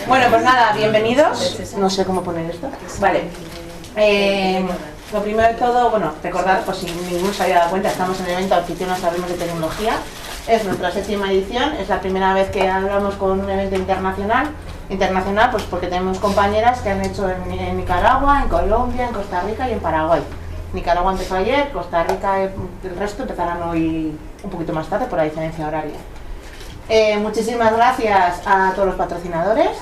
Bueno, pues nada, bienvenidos. No sé cómo poner esto. Vale. Lo primero de todo, bueno, recordar, pues si ninguno se había dado cuenta, estamos en el evento Anfitrionas Hablemos de Tecnología. Es nuestra 7ª edición, es la primera vez que hablamos con un evento internacional. Internacional, pues porque tenemos compañeras que han hecho en Nicaragua, en Colombia, en Costa Rica y en Paraguay. Nicaragua empezó ayer, Costa Rica, el resto empezarán hoy un poquito más tarde por la diferencia horaria. Muchísimas gracias a todos los patrocinadores,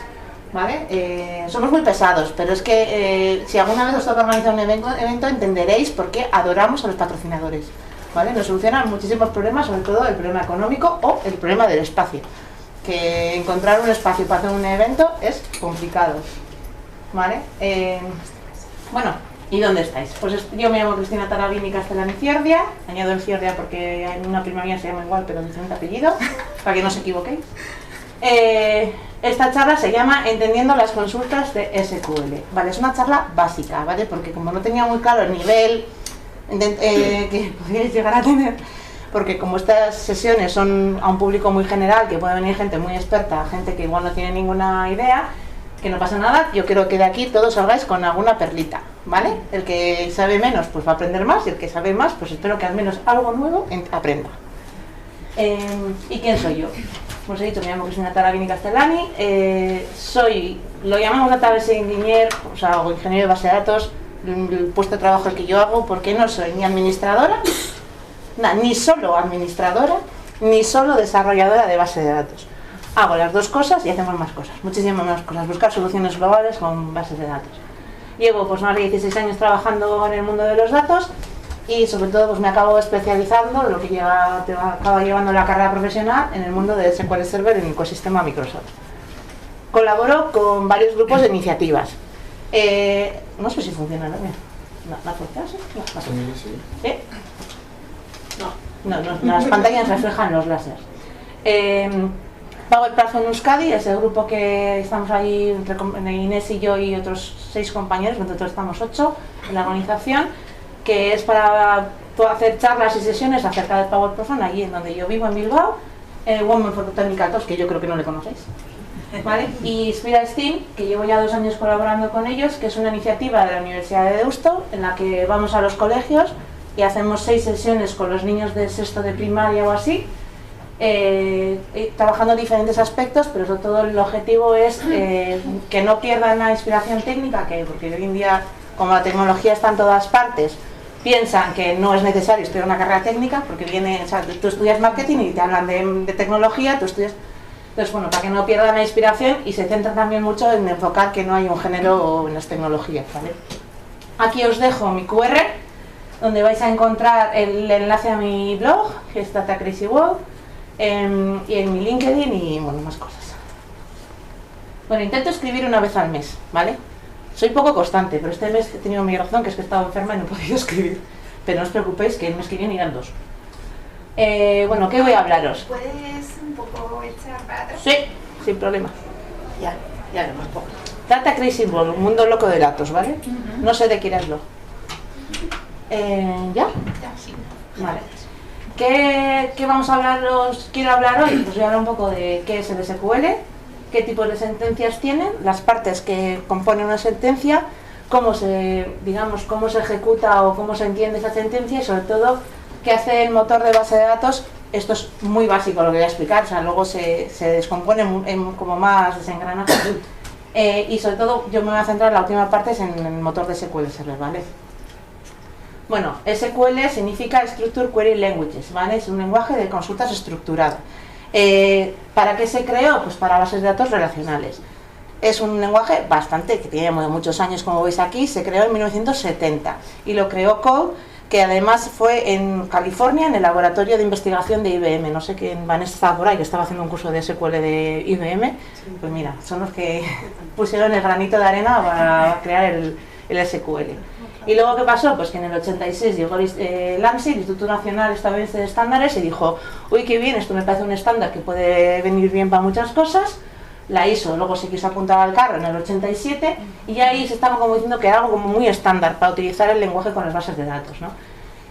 ¿vale? Somos muy pesados, pero es que si alguna vez os toca organizar un evento entenderéis por qué adoramos a los patrocinadores, ¿vale? Nos solucionan muchísimos problemas, sobre todo el problema económico o el problema del espacio, que encontrar un espacio para hacer un evento es complicado, ¿vale? Bueno, ¿y dónde estáis? Pues yo me llamo Cristina Tarabini Castellani Cierdia, añado el Cierdia porque en una prima mía se llama igual pero diferente apellido, para que no os equivoquéis. Esta charla se llama Entendiendo las consultas de SQL, ¿vale? Es una charla básica, ¿vale? Porque como no tenía muy claro el nivel que podríais llegar a tener, porque como estas sesiones son a un público muy general, que puede venir gente muy experta, gente que igual no tiene ninguna idea, que no pasa nada, yo quiero que de aquí todos salgáis con alguna perlita, ¿vale? El que sabe menos pues va a aprender más y el que sabe más pues espero que al menos algo nuevo aprenda. ¿Y quién soy yo? Como os he dicho, me llamo Cristina Tarabini Castellani, lo llamamos database engineer, o sea, o ingeniero de base de datos, el puesto de trabajo que yo hago, porque no soy ni administradora, ni solo administradora, ni solo desarrolladora de base de datos. Hago las dos cosas y hacemos más cosas, muchísimas más cosas, buscar soluciones globales con bases de datos. Llevo pues más de 16 años trabajando en el mundo de los datos y sobre todo pues me acabo especializando en lo que acabo llevando la carrera profesional en el mundo de SQL Server en el ecosistema Microsoft. Colaboro con varios grupos de iniciativas. No sé si funciona, ¿no? ¿La fuerza? ¿Sí? No, las pantallas reflejan los láseres. Power Platform Euskadi es el grupo que estamos ahí, Inés y yo y otros 6 compañeros, nosotros estamos 8 en la organización, que es para hacer charlas y sesiones acerca del Power Platform allí en donde yo vivo, en Bilbao, Women for Technical Talks, que yo creo que no le conocéis, ¿vale? Y Spira Steam, que llevo ya 2 años colaborando con ellos, que es una iniciativa de la Universidad de Deusto, en la que vamos a los colegios y hacemos 6 sesiones con los niños de sexto de primaria o así, trabajando diferentes aspectos, pero sobre todo el objetivo es que no pierdan la inspiración técnica, porque hoy en día, como la tecnología está en todas partes, piensan que no es necesario estudiar una carrera técnica, porque tú estudias marketing y te hablan de tecnología, tú estudias. Entonces, bueno, para que no pierdan la inspiración y se centran también mucho en enfocar que no hay un género en las tecnologías, ¿vale? Aquí os dejo mi QR, donde vais a encontrar el enlace a mi blog, que es Data Crazy World, y en mi LinkedIn y bueno, más cosas. Bueno, intento escribir una vez al mes, ¿vale? Soy poco constante, pero este mes he tenido mi razón, que es que he estado enferma y no he podido escribir. Pero no os preocupéis, que el mes que viene irán 2. Bueno, ¿qué voy a hablaros? ¿Puedes un poco echar para atrás? Sí, sin problema. Ya lo más poco. Data Crazy World, un mundo loco de datos, ¿vale? No sé de quién es lo. ¿Ya? Ya, sí. Vale. ¿Qué vamos a hablaros? Quiero hablar hoy, pues voy a hablar un poco de qué es el SQL, qué tipos de sentencias tienen, las partes que componen una sentencia, cómo se ejecuta o cómo se entiende esa sentencia y sobre todo qué hace el motor de base de datos. Esto es muy básico lo que voy a explicar, o sea, luego se descompone en como más desengranajes y sobre todo yo me voy a centrar en la última parte, es en el motor de SQL Server, ¿vale? Bueno, SQL significa Structured Query Languages, ¿vale? Es un lenguaje de consultas estructurado. ¿Para qué se creó? Pues para bases de datos relacionales. Es un lenguaje que tiene muchos años, como veis aquí, se creó en 1970 y lo creó Code, que además fue en California, en el laboratorio de investigación de IBM. No sé quién, Vanessa estaba por ahí, que estaba haciendo un curso de SQL de IBM. Pues mira, son los que pusieron el granito de arena para crear el SQL. Y luego, ¿qué pasó? Pues que en el 86 llegó el ANSI, el Instituto Nacional Estadounidense de Estándares, y dijo, uy, qué bien, esto me parece un estándar que puede venir bien para muchas cosas. La ISO luego se quiso apuntar al carro en el 87 y ahí se estaba como diciendo que era algo como muy estándar para utilizar el lenguaje con las bases de datos, ¿no?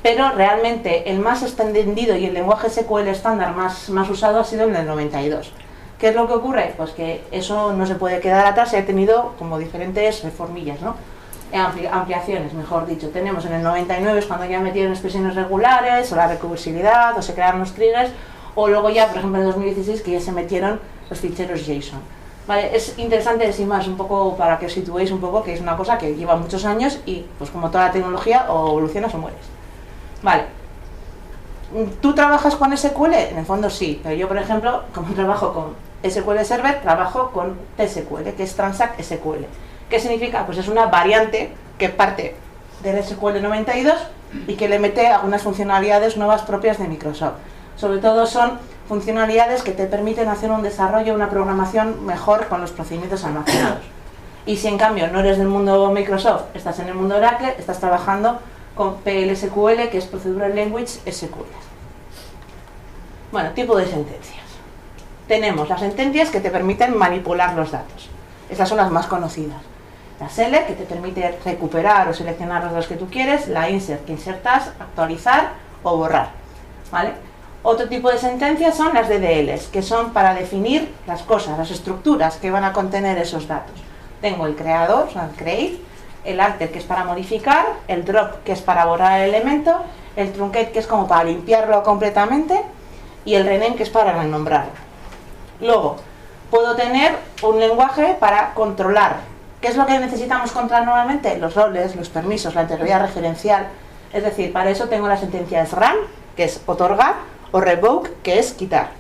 Pero realmente el más extendido y el lenguaje SQL estándar más usado ha sido en el 92. ¿Qué es lo que ocurre? Pues que eso no se puede quedar atrás, se ha tenido como diferentes reformillas, ¿no? Ampliaciones, mejor dicho. Tenemos en el 99 es cuando ya metieron expresiones regulares, o la recursividad, o se crearon los triggers, o luego ya, por ejemplo, en 2016 que ya se metieron los ficheros JSON. Vale, es interesante decir más un poco para que os situéis un poco, que es una cosa que lleva muchos años y pues como toda la tecnología o evolucionas o mueres. Vale. ¿Tú trabajas con SQL? En el fondo sí, pero yo por ejemplo, como trabajo con SQL Server, trabajo con TSQL, que es Transact SQL. ¿Qué significa? Pues es una variante que parte del SQL 92 y que le mete algunas funcionalidades nuevas propias de Microsoft. Sobre todo son funcionalidades que te permiten hacer un desarrollo, una programación mejor con los procedimientos almacenados. Y si en cambio no eres del mundo Microsoft, estás en el mundo Oracle, estás trabajando con PLSQL, que es Procedural Language SQL. Bueno, tipo de sentencias. Tenemos las sentencias que te permiten manipular los datos. Esas son las más conocidas. La select, que te permite recuperar o seleccionar los datos que tú quieres. La insert, que insertas, actualizar o borrar. ¿Vale? Otro tipo de sentencias son las DDLs, que son para definir las cosas, las estructuras que van a contener esos datos. Tengo el creador, o sea, el create, el alter, que es para modificar, el drop, que es para borrar el elemento, el truncate, que es como para limpiarlo completamente, y el rename, que es para renombrarlo. Luego, puedo tener un lenguaje para controlar. ¿Qué es lo que necesitamos controlar normalmente? Los roles, los permisos, la integridad referencial. Es decir, para eso tengo las sentencias run, que es otorgar, o revoke, que es quitar.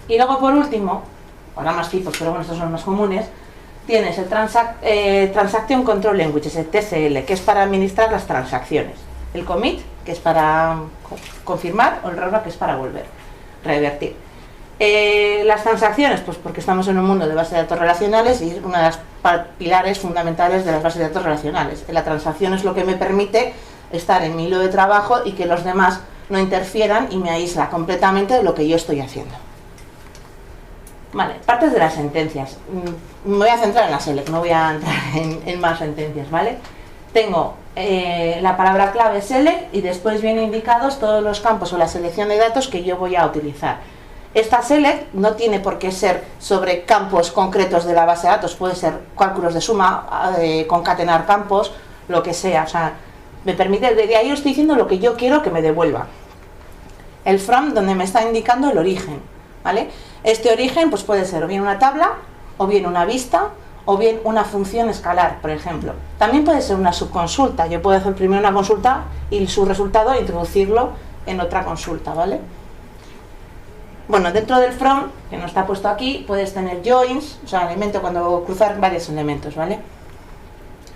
Y luego, por último, ahora más tipos, pero bueno, estos son los más comunes, tienes el Transaction Control Language, el TCL, que es para administrar las transacciones. El commit, que es para confirmar, o el rollback, que es para volver, revertir. Las transacciones, pues porque estamos en un mundo de bases de datos relacionales y es una de las pilares fundamentales de las bases de datos relacionales. La transacción es lo que me permite estar en mi hilo de trabajo y que los demás no interfieran y me aísla completamente de lo que yo estoy haciendo. Vale, partes de las sentencias. Me voy a centrar en la select, no voy a entrar en más sentencias, ¿vale? Tengo la palabra clave select y después vienen indicados todos los campos o la selección de datos que yo voy a utilizar. Esta select no tiene por qué ser sobre campos concretos de la base de datos, puede ser cálculos de suma, concatenar campos, lo que sea. O sea, me permite, desde ahí os estoy diciendo lo que yo quiero que me devuelva. El from, donde me está indicando el origen, ¿vale? Este origen pues puede ser o bien una tabla, o bien una vista, o bien una función escalar, por ejemplo. También puede ser una subconsulta. Yo puedo hacer primero una consulta y su resultado introducirlo en otra consulta, ¿vale? Bueno, dentro del from, que no está puesto aquí, puedes tener joins, o sea, elemento cuando cruzar varios elementos, ¿vale?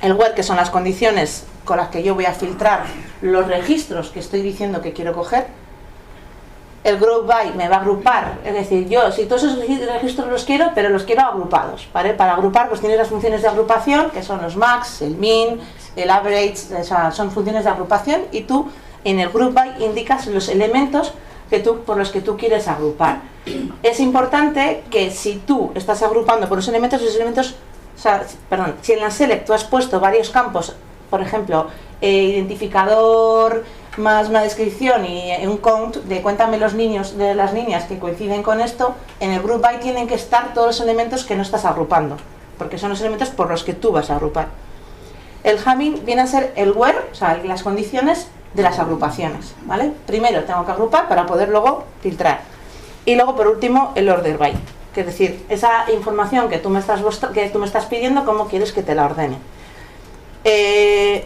El where, que son las condiciones con las que yo voy a filtrar los registros que estoy diciendo que quiero coger. El group by me va a agrupar, es decir, yo si todos esos registros los quiero, pero los quiero agrupados, ¿vale? Para agrupar pues tienes las funciones de agrupación, que son los max, el min, el average, o sea, son funciones de agrupación, y tú en el group by indicas los elementos por los que tú quieres agrupar. Es importante que si tú estás agrupando por los elementos, o sea, perdón, si en la select tú has puesto varios campos, por ejemplo, identificador más una descripción y un count de cuéntame los niños de las niñas que coinciden con esto, en el group by tienen que estar todos los elementos que no estás agrupando, porque son los elementos por los que tú vas a agrupar. El having viene a ser el where, o sea, las condiciones de las agrupaciones, ¿vale? Primero tengo que agrupar para poder luego filtrar. Y luego, por último, el order by, que es decir, esa información que tú me estás pidiendo, ¿cómo quieres que te la ordene?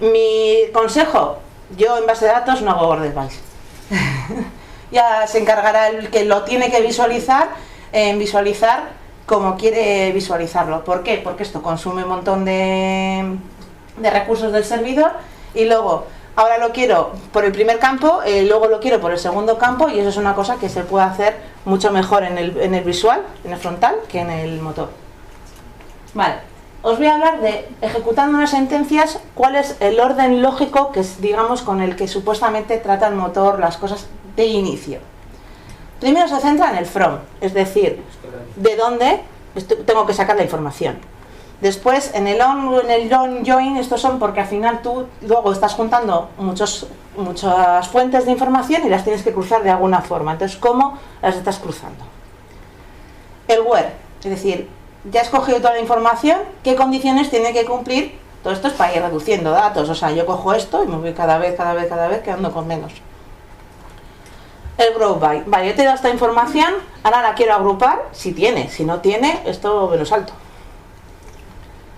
Mi consejo, yo en base de datos no hago order by. Ya se encargará el que lo tiene que visualizar en visualizar como quiere visualizarlo. ¿Por qué? Porque esto consume un montón de recursos del servidor y luego ahora lo quiero por el primer campo, luego lo quiero por el segundo campo, y eso es una cosa que se puede hacer mucho mejor en el visual, en el frontal, que en el motor. Vale, os voy a hablar de, ejecutando unas sentencias, cuál es el orden lógico que es, digamos, con el que supuestamente trata el motor las cosas de inicio. Primero se centra en el from, es decir, de dónde tengo que sacar la información. Después, en el on o en el on join, estos son porque al final tú luego estás juntando muchas fuentes de información y las tienes que cruzar de alguna forma. Entonces, ¿cómo las estás cruzando? El where, es decir, ya he escogido toda la información, qué condiciones tiene que cumplir. Todo esto es para ir reduciendo datos, o sea, yo cojo esto y me voy cada vez quedando con menos. El group by, vale, yo te he dado esta información, ahora la quiero agrupar, si tiene, si no tiene, esto me lo salto.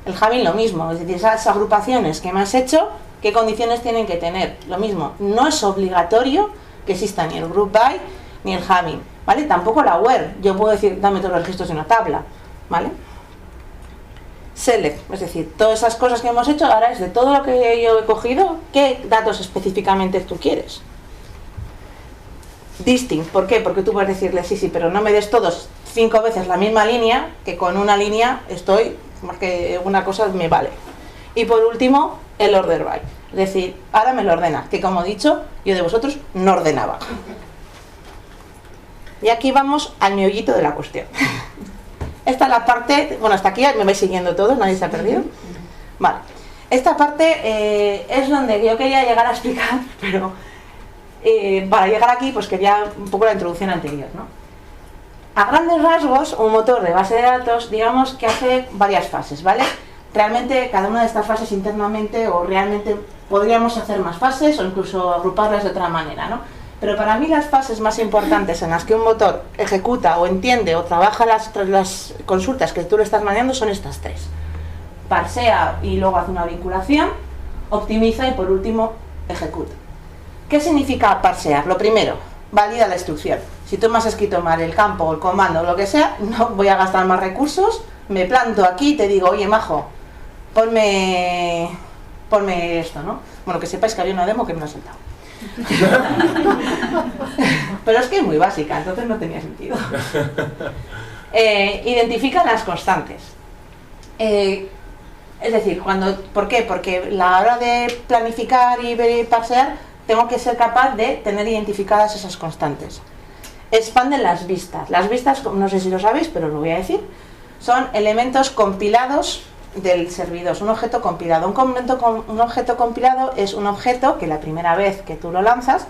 El having lo mismo, es decir, esas agrupaciones que me has hecho, qué condiciones tienen que tener. Lo mismo, no es obligatorio que exista ni el group by ni el having, ¿vale? Tampoco la where, yo puedo decir, dame todos los registros en una tabla, ¿vale? Select, es decir, todas esas cosas que hemos hecho, ahora es de todo lo que yo he cogido, qué datos específicamente tú quieres. Distinct, ¿por qué? Porque tú puedes decirle, sí, pero no me des todos 5 veces la misma línea, que con una línea estoy, más que una cosa me vale. Y por último, el order by, es decir, ahora me lo ordena, que como he dicho, yo de vosotros no ordenaba. Y aquí vamos al meollito de la cuestión. Esta es la parte, bueno, hasta aquí me vais siguiendo todos, nadie se ha perdido. Vale, esta parte es donde yo quería llegar a explicar, pero para llegar aquí pues quería un poco la introducción anterior, ¿no? A grandes rasgos, un motor de base de datos, digamos que hace varias fases, ¿vale? Realmente cada una de estas fases internamente o realmente podríamos hacer más fases o incluso agruparlas de otra manera, ¿no? Pero para mí las fases más importantes en las que un motor ejecuta o entiende o trabaja las consultas que tú le estás mandando son estas tres. Parsea y luego hace una vinculación, optimiza y por último ejecuta. ¿Qué significa parsear? Lo primero, valida la instrucción. Si tú me has escrito mal el campo o el comando o lo que sea, no voy a gastar más recursos, me planto aquí y te digo, oye majo, ponme esto, ¿no? Bueno, que sepáis que había una demo que me la ha saltado. Pero es que es muy básica, entonces no tenía sentido. Identifica las constantes. Es decir, ¿por qué? Porque a la hora de planificar y parsear tengo que ser capaz de tener identificadas esas constantes. Expanden las vistas. Las vistas, no sé si lo sabéis, pero lo voy a decir, son elementos compilados del servidor, es un objeto compilado. Un objeto compilado es un objeto que la primera vez que tú lo lanzas,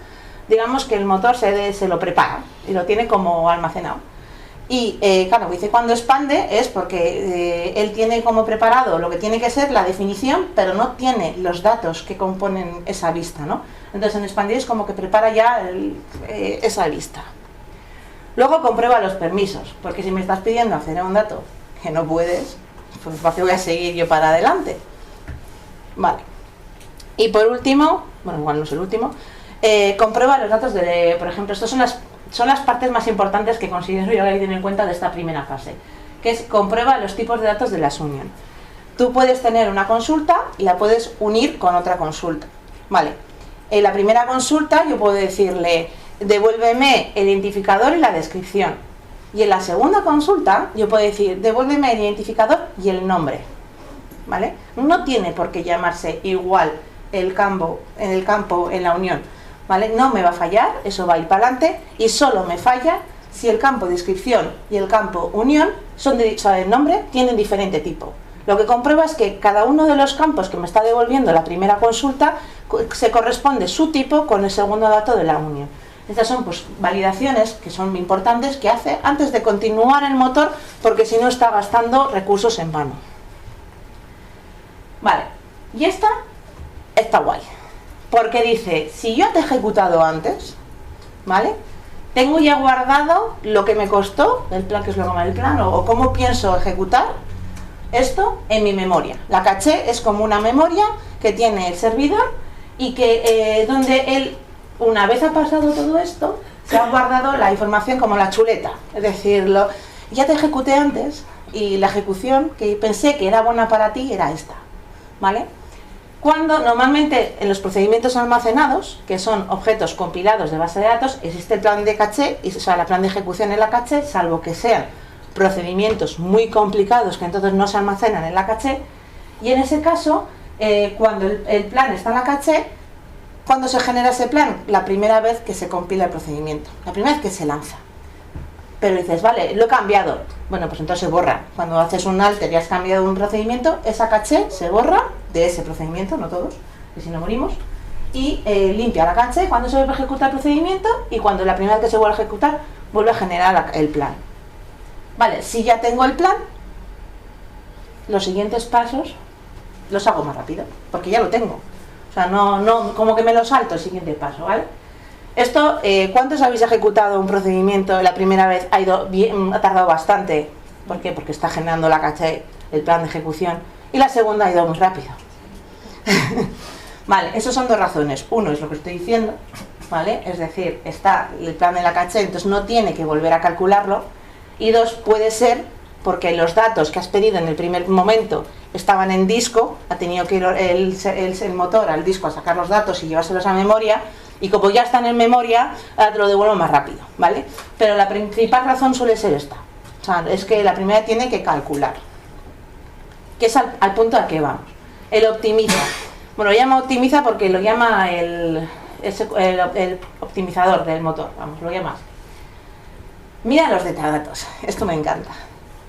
digamos que el motor se lo prepara y lo tiene como almacenado. Y claro, dice cuando expande es porque él tiene como preparado lo que tiene que ser la definición, pero no tiene los datos que componen esa vista, ¿no? Entonces en expandir es como que prepara ya esa vista. Luego comprueba los permisos, porque si me estás pidiendo acceder a un dato que no puedes, pues ¿para voy a seguir yo para adelante? Vale. Y por último, bueno, igual no es el último, comprueba los datos por ejemplo, estas son las partes más importantes que considero yo que hay que tener en cuenta de esta primera fase, que es comprueba los tipos de datos de las union. Tú puedes tener una consulta y la puedes unir con otra consulta. Vale. En la primera consulta yo puedo decirle, devuélveme el identificador y la descripción. Y en la segunda consulta yo puedo decir, devuélveme el identificador y el nombre, ¿vale? No tiene por qué llamarse igual el campo en la unión, ¿vale? No me va a fallar, eso va a ir para adelante y solo me falla si el campo descripción y el campo unión el nombre tienen diferente tipo. Lo que comprueba es que cada uno de los campos que me está devolviendo la primera consulta se corresponde su tipo con el segundo dato de la unión. Estas son pues validaciones que son importantes que hace antes de continuar el motor, porque si no está gastando recursos en vano. Vale, y esta está guay, porque dice, si yo te he ejecutado antes, ¿vale? Tengo ya guardado lo que me costó, el plan, que es lo que llama el plan, o cómo pienso ejecutar esto en mi memoria. La caché es como una memoria que tiene el servidor y que donde él, una vez ha pasado todo esto, se ha guardado la información como la chuleta. Es decir, ya te ejecuté antes y la ejecución que pensé que era buena para ti era esta, ¿vale? Cuando normalmente en los procedimientos almacenados, que son objetos compilados de base de datos, existe el plan de caché, o sea, el plan de ejecución en la caché, salvo que sean procedimientos muy complicados que entonces no se almacenan en la caché, y en ese caso, cuando el plan está en la caché, ¿cuándo se genera ese plan? La primera vez que se compila el procedimiento, la primera vez que se lanza. Pero dices, vale, lo he cambiado. Bueno, pues entonces se borra. Cuando haces un alter y has cambiado un procedimiento, esa caché se borra de ese procedimiento, no todos, que si no morimos, y limpia la caché cuando se vuelve a ejecutar el procedimiento y cuando la primera vez que se vuelve a ejecutar, vuelve a generar el plan. Vale, si ya tengo el plan, los siguientes pasos los hago más rápido, porque ya lo tengo. O sea, no como que me lo salto el siguiente paso, ¿vale? Esto, ¿cuántos habéis ejecutado un procedimiento la primera vez? Ha tardado bastante. ¿Por qué? Porque está generando la caché, el plan de ejecución. Y la segunda ha ido muy rápido. Vale, esas son dos razones. Uno es lo que estoy diciendo, ¿vale? Es decir, está el plan de la caché, entonces no tiene que volver a calcularlo. Y dos, puede ser porque los datos que has pedido en el primer momento estaban en disco, ha tenido que ir el motor al disco a sacar los datos y llevárselos a memoria, y como ya están en memoria, ahora te lo devuelvo más rápido, ¿vale? Pero la principal razón suele ser esta. O sea, es que la primera tiene que calcular. Que es al punto al que vamos. El optimiza. Bueno, lo llama optimiza porque lo llama el optimizador del motor, vamos, lo llama así. Mira los metadatos, esto me encanta.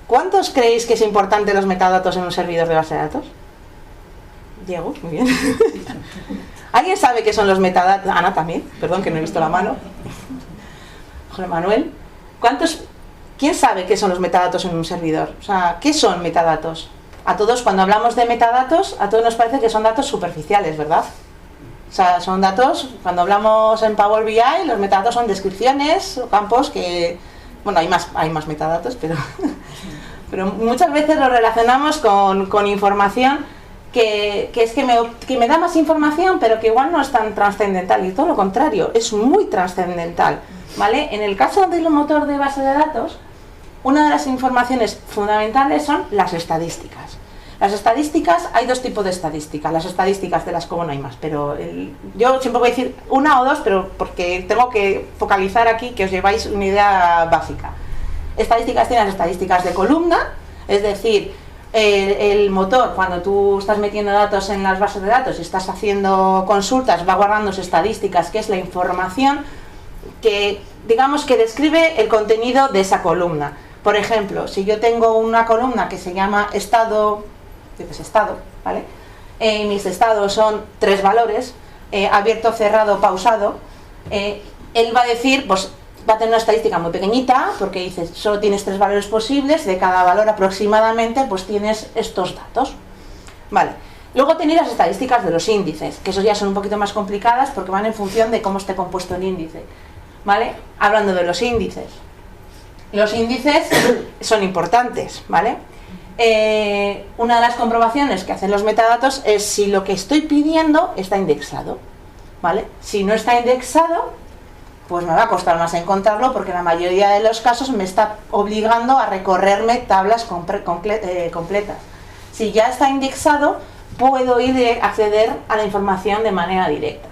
¿Cuántos creéis que es importante los metadatos en un servidor de base de datos? Diego, muy bien. ¿Alguien sabe qué son los metadatos? Ana también, perdón que no he visto la mano. José Manuel. ¿Quién sabe qué son los metadatos en un servidor? O sea, ¿qué son metadatos? A todos, cuando hablamos de metadatos, a todos nos parece que son datos superficiales, ¿verdad? O sea, son datos, cuando hablamos en Power BI, los metadatos son descripciones o campos que... Bueno, hay más metadatos, pero muchas veces lo relacionamos con información que me da más información, pero que igual no es tan trascendental, y todo lo contrario, es muy trascendental, ¿vale? En el caso del motor de base de datos, una de las informaciones fundamentales son las estadísticas. Las estadísticas, hay dos tipos de estadísticas, las estadísticas de las como no hay más, pero yo siempre voy a decir una o dos, pero porque tengo que focalizar aquí que os lleváis una idea básica. Estadísticas tienen las estadísticas de columna, es decir, el motor, cuando tú estás metiendo datos en las bases de datos y estás haciendo consultas, va guardando estadísticas, que es la información que, digamos, que describe el contenido de esa columna. Por ejemplo, si yo tengo una columna que se llama estado, ¿vale? Mis estados son 3 valores, abierto, cerrado, pausado. Él va a decir, pues va a tener una estadística muy pequeñita, porque dice, solo tienes 3 valores posibles, de cada valor aproximadamente, pues tienes estos datos. Vale. Luego tenéis las estadísticas de los índices, que eso ya son un poquito más complicadas porque van en función de cómo esté compuesto el índice. ¿Vale? Hablando de los índices son importantes, ¿vale? Una de las comprobaciones que hacen los metadatos es si lo que estoy pidiendo está indexado, ¿vale? Si no está indexado, pues me va a costar más encontrarlo, porque en la mayoría de los casos me está obligando a recorrerme tablas completas. Si ya está indexado, puedo acceder a la información de manera directa.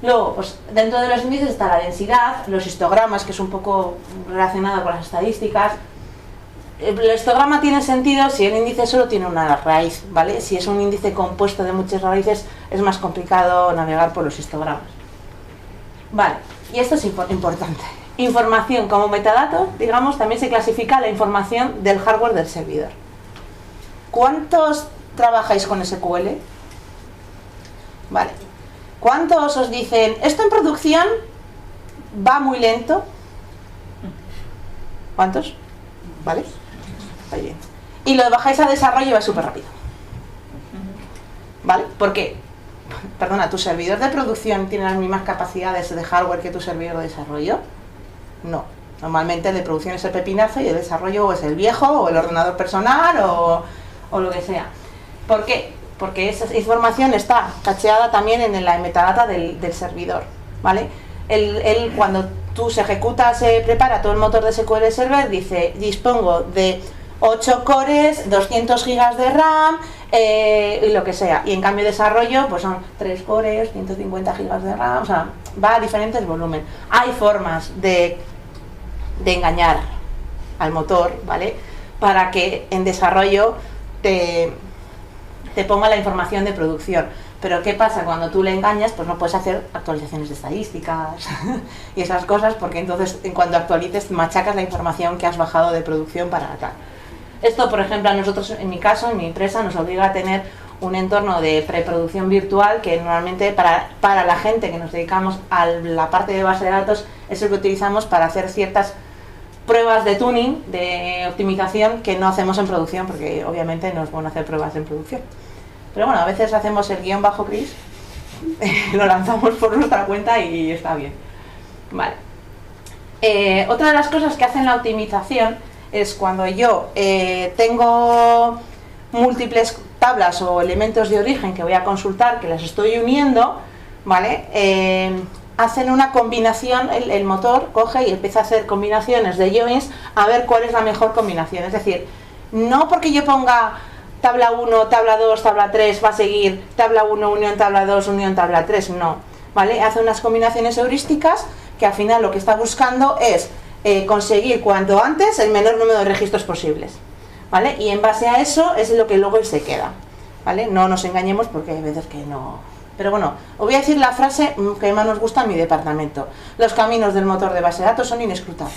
Luego, pues dentro de los índices está la densidad, los histogramas, que es un poco relacionado con las estadísticas. El histograma tiene sentido si el índice solo tiene una raíz, ¿vale? Si es un índice compuesto de muchas raíces, es más complicado navegar por los histogramas. Vale, y esto es importante. Información como metadato, digamos, también se clasifica la información del hardware del servidor. ¿Cuántos trabajáis con SQL? Vale. ¿Cuántos os dicen, esto en producción va muy lento? ¿Cuántos? ¿Vale? Está bien. Y lo bajáis a desarrollo y va súper rápido. ¿Vale? ¿Por qué? Perdona, ¿tu servidor de producción tiene las mismas capacidades de hardware que tu servidor de desarrollo? No. Normalmente el de producción es el pepinazo y el de desarrollo o es el viejo o el ordenador personal o lo que sea. ¿Por qué? Porque esa información está cacheada también en la metadata del servidor, ¿vale? Cuando tú se ejecuta, se prepara todo el motor de SQL Server, dice, dispongo de 8 cores, 200 gigas de RAM, y lo que sea. Y en cambio de desarrollo, pues son 3 cores, 150 gigas de RAM, o sea, va a diferentes volúmenes. Hay formas de engañar al motor, ¿vale? Para que en desarrollo te ponga la información de producción. Pero ¿qué pasa? Cuando tú le engañas, pues no puedes hacer actualizaciones de estadísticas y esas cosas, porque entonces en cuanto actualices machacas la información que has bajado de producción para acá. Esto, por ejemplo, a nosotros, en mi caso, en mi empresa, nos obliga a tener un entorno de preproducción virtual que normalmente para la gente que nos dedicamos a la parte de base de datos es el que utilizamos para hacer ciertas pruebas de tuning, de optimización que no hacemos en producción, porque obviamente no es bueno hacer pruebas en producción. Pero bueno, a veces hacemos el guión bajo Chris, lo lanzamos por nuestra cuenta y está bien. Vale. Otra de las cosas que hacen la optimización es cuando yo tengo múltiples tablas o elementos de origen que voy a consultar, que las estoy uniendo, ¿vale? Hacen una combinación, el motor coge y empieza a hacer combinaciones de joins a ver cuál es la mejor combinación. Es decir, no porque yo ponga tabla 1, tabla 2, tabla 3, va a seguir tabla 1, unión tabla 2, unión tabla 3, no. ¿Vale? Hace unas combinaciones heurísticas que al final lo que está buscando es conseguir cuanto antes el menor número de registros posibles. ¿Vale? Y en base a eso es lo que luego se queda. ¿Vale? No nos engañemos porque hay veces que no... Pero bueno, os voy a decir la frase que más nos gusta en mi departamento. Los caminos del motor de base de datos son inescrutables.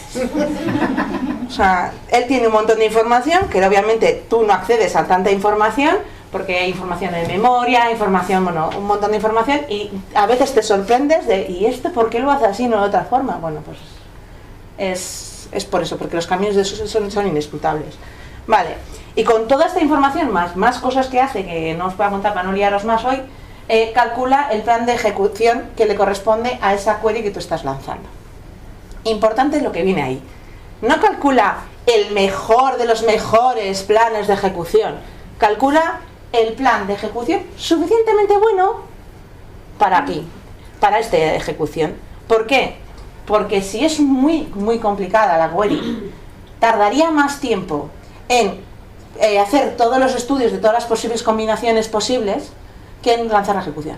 O sea, él tiene un montón de información, que obviamente tú no accedes a tanta información, porque hay información en memoria, información, bueno, un montón de información, y a veces te sorprendes de, ¿y esto por qué lo hace así, no de otra forma? Bueno, pues es por eso, porque los caminos de esos son inescrutables. Vale, y con toda esta información, más cosas que hace, que no os voy a contar para no liaros más hoy, calcula el plan de ejecución que le corresponde a esa query que tú estás lanzando. Importante lo que viene ahí. No calcula el mejor de los mejores planes de ejecución. Calcula el plan de ejecución suficientemente bueno para aquí, para esta ejecución. ¿Por qué? Porque si es muy complicada la query, tardaría más tiempo en hacer todos los estudios de todas las posibles combinaciones posibles que en lanzar la ejecución.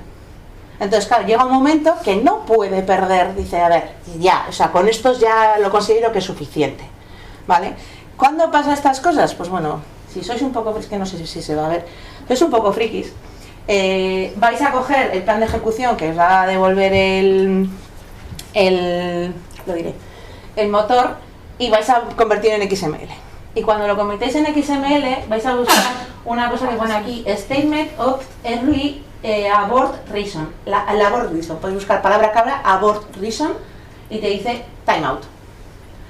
Entonces, claro, llega un momento que no puede perder, dice, a ver, ya, o sea, con estos ya lo considero que es suficiente, ¿vale? ¿Cuándo pasa estas cosas? Pues bueno, si sois un poco, es que no sé si se va a ver, sois un poco frikis, vais a coger el plan de ejecución que os va a devolver el motor y vais a convertirlo en XML. Y cuando lo convertéis en XML, vais a buscar una cosa que pone aquí, Statement of Early Abort Reason. La abort reason. Podéis buscar palabra cabra, abort reason, y te dice timeout.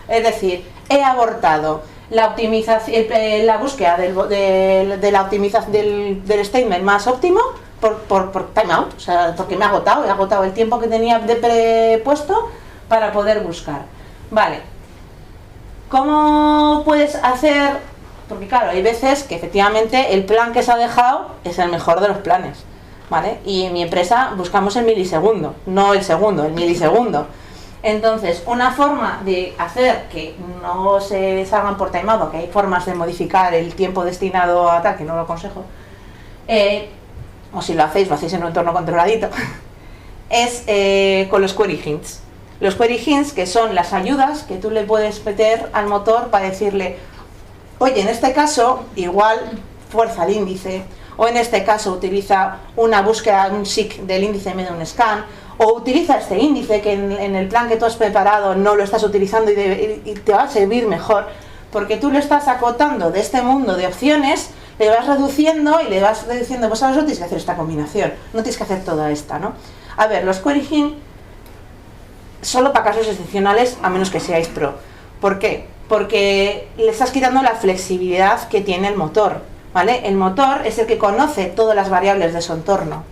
Es decir, he abortado la optimización, la búsqueda de la optimización del statement más óptimo por timeout. O sea, porque me he agotado el tiempo que tenía de prepuesto para poder buscar. Vale. ¿Cómo puedes hacer? Porque claro, hay veces que efectivamente el plan que se ha dejado es el mejor de los planes, ¿vale? Y en mi empresa buscamos el milisegundo, no el segundo, el milisegundo. Entonces, una forma de hacer que no se salgan por timeout, que hay formas de modificar el tiempo destinado a tal, que no lo aconsejo, o si lo hacéis en un entorno controladito, es con los query hints. Los query hints, que son las ayudas que tú le puedes meter al motor para decirle, oye, en este caso, igual fuerza el índice, o en este caso utiliza una búsqueda, un seek del índice en medio de un scan, o utiliza este índice que en el plan que tú has preparado no lo estás utilizando y te va a servir mejor, porque tú lo estás acotando de este mundo de opciones, le vas reduciendo y le vas diciendo, pues ahora solo tienes que hacer esta combinación, no tienes que hacer toda esta, ¿no? A ver, los query hints solo para casos excepcionales, a menos que seáis pro. ¿Por qué? Porque le estás quitando la flexibilidad que tiene el motor, ¿vale? El motor es el que conoce todas las variables de su entorno,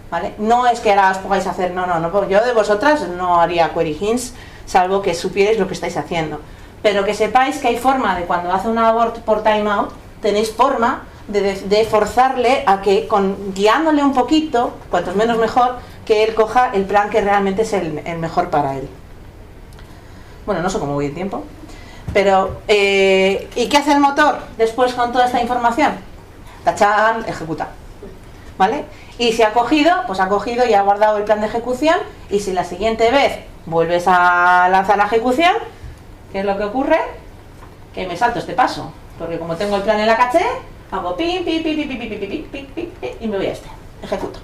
¿vale? No es que ahora os pongáis a hacer, no, yo de vosotras no haría query hints, salvo que supierais lo que estáis haciendo. Pero que sepáis que hay forma de, cuando hace un abort por timeout, tenéis forma de forzarle a que, guiándole un poquito, cuantos menos mejor, que él coja el plan que realmente es el mejor para él. Bueno, no sé cómo voy el tiempo, pero ¿y qué hace el motor después con toda esta información? Tachán, ejecuta, ¿vale? Y si ha cogido, pues ha cogido y ha guardado el plan de ejecución, y si la siguiente vez vuelves a lanzar la ejecución, ¿qué es lo que ocurre? Que me salto este paso, porque como tengo el plan en la caché, hago pim, pim, pim, pim, pim, pim, pim, pim, pim, pim, y me voy a este, ejecuto.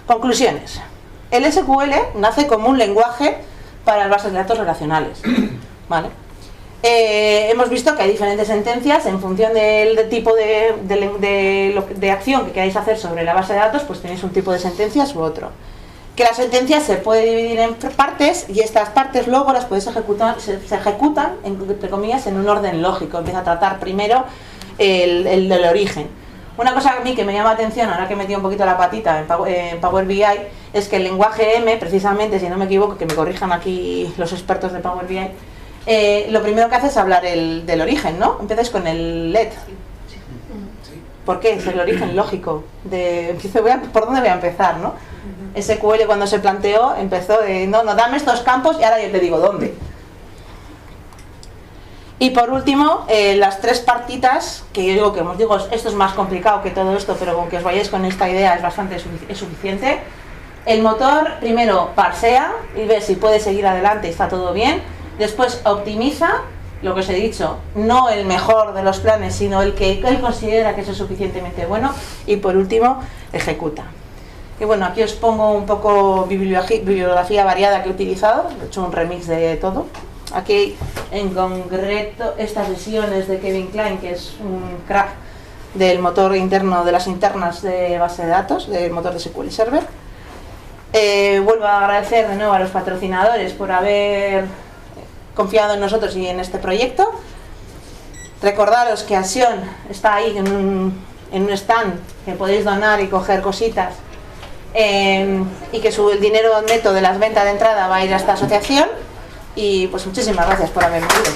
Conclusiones. El SQL nace como un lenguaje para las bases de datos relacionales, ¿vale? Hemos visto que hay diferentes sentencias en función del tipo de acción que queráis hacer sobre la base de datos, pues tenéis un tipo de sentencias u otro. que la sentencia se puede dividir en partes y estas partes luego las puedes ejecutar, se ejecutan, entre comillas, en un orden lógico. Empieza a tratar primero el del origen. Una cosa a mí que me llama la atención, ahora que he metido un poquito la patita en Power BI, es que el lenguaje M, precisamente, si no me equivoco, que me corrijan aquí los expertos de Power BI, lo primero que hace es hablar del origen, ¿no? Empiezas con el let. ¿Por qué? Es el origen lógico. ¿Por dónde voy a empezar, no? SQL cuando se planteó empezó de, no, dame estos campos y ahora yo te digo dónde. Y por último, las tres partitas, que yo digo que os digo, esto es más complicado que todo esto, pero con que os vayáis con esta idea es suficiente. El motor primero parsea y ve si puede seguir adelante y está todo bien. Después optimiza, lo que os he dicho, no el mejor de los planes, sino el que él considera que es suficientemente bueno. Y por último, ejecuta. Y bueno, aquí os pongo un poco bibliografía variada que he utilizado, he hecho un remix de todo. Aquí en concreto estas sesiones de Kevin Klein, que es un crack del motor interno, de las internas de base de datos, del motor de SQL Server. Vuelvo a agradecer de nuevo a los patrocinadores por haber confiado en nosotros y en este proyecto. Recordaros que Acción está ahí en un stand que podéis donar y coger cositas, y que el dinero neto de las ventas de entrada va a ir a esta asociación. Y pues muchísimas gracias por haberme ido.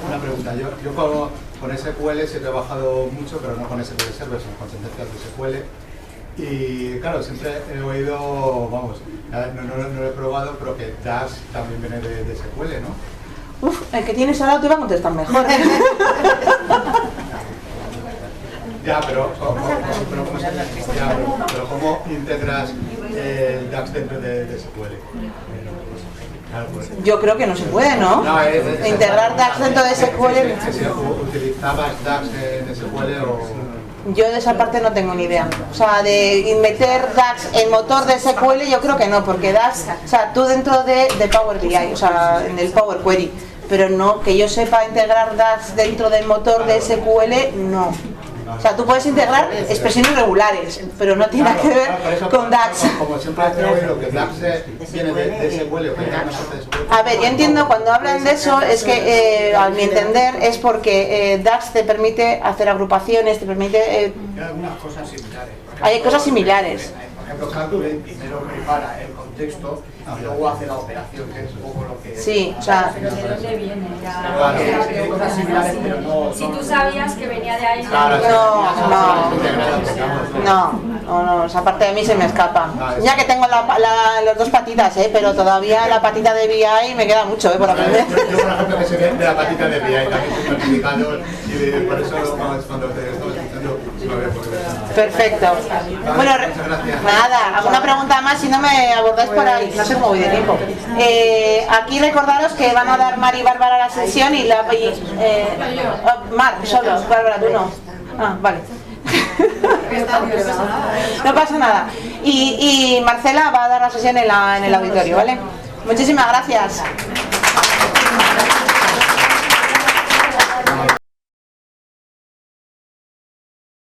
Una pregunta. Yo con SQL sí he trabajado mucho, pero no con SQL Server, sino con sentencias de SQL. Y claro, siempre he oído, vamos, no lo he probado, pero que DAX también viene de SQL, ¿no? El que tienes ahora te va a contestar mejor. Ya, pero ¿cómo integras el DAX dentro de SQL? Claro, pues. Yo creo que no se puede, ¿no? Integrar DAX dentro de SQL. ¿Utilizabas DAX en SQL o...? Yo de esa parte no tengo ni idea. O sea, de meter DAX en motor de SQL yo creo que no, porque DAX, o sea, tú dentro de Power BI, o sea, en el Power Query, pero no, que yo sepa integrar DAX dentro del motor de SQL, no. O sea, tú puedes integrar expresiones regulares, pero no tiene nada que ver con DAX. Como siempre he oído que DAX viene de SQL o que viene de SQL. A ver, yo entiendo cuando hablan de eso, es que a mi entender es porque DAX te permite hacer agrupaciones, te permite... Hay algunas cosas similares. Hay cosas similares. Por ejemplo, Calculate primero prepara el contexto y luego hace la operación, que es un poco lo que... Sí, o sea... Pero ¿de dónde viene? Hay cosas similares, pero no... Si tú sabías que venía de ahí... No, esa parte de mí se me escapa. Ya que tengo las dos patitas, pero todavía la patita de BI me queda mucho, por aprender. Yo, por ejemplo, que se ve de la patita de BI, también soy certificado y por eso cuando te estaba escuchando lo veo por ver. Perfecto. Bueno, nada, alguna pregunta más, si no me abordáis por ahí, no sé cómo voy de tiempo. Aquí recordaros que van a dar Mar y Bárbara la sesión y Mar, solo, Bárbara, tú no. Ah, vale. No pasa nada. Y Marcela va a dar la sesión en el auditorio, ¿vale? Muchísimas gracias.